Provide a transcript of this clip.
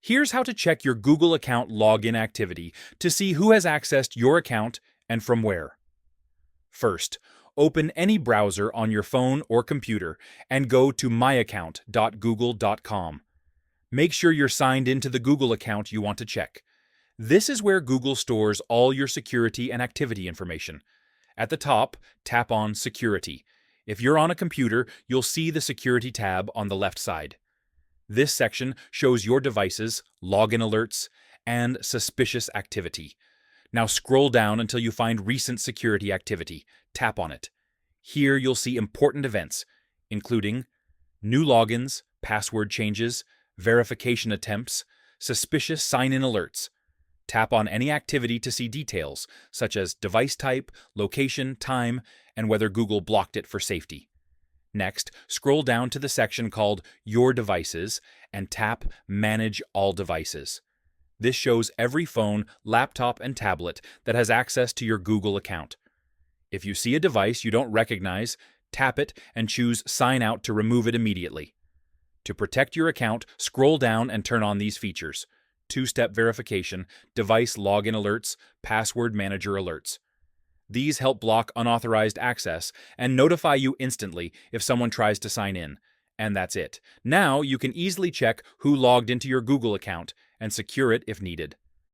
Here's how to check your Google account login activity to see who has accessed your account and from where. First, open any browser on your phone or computer and go to myaccount.google.com. Make sure you're signed into the Google account you want to check. This is where Google stores all your security and activity information. At the top, tap on Security. If you're on a computer, you'll see the Security tab on the left side. This section shows your devices, login alerts, and suspicious activity. Now scroll down until you find Recent Security Activity. Tap on it. Here you'll see important events, including new logins, password changes, verification attempts, suspicious sign-in alerts. Tap on any activity to see details, such as device type, location, time, and whether Google blocked it for safety. Next, scroll down to the section called Your Devices and tap Manage All Devices. This shows every phone, laptop, and tablet that has access to your Google account. If you see a device you don't recognize, tap it and choose Sign Out to remove it immediately. To protect your account, scroll down and turn on these features: two-step verification, device login alerts, password manager alerts. These help block unauthorized access and notify you instantly if someone tries to sign in. And that's it. Now you can easily check who logged into your Google account and secure it if needed.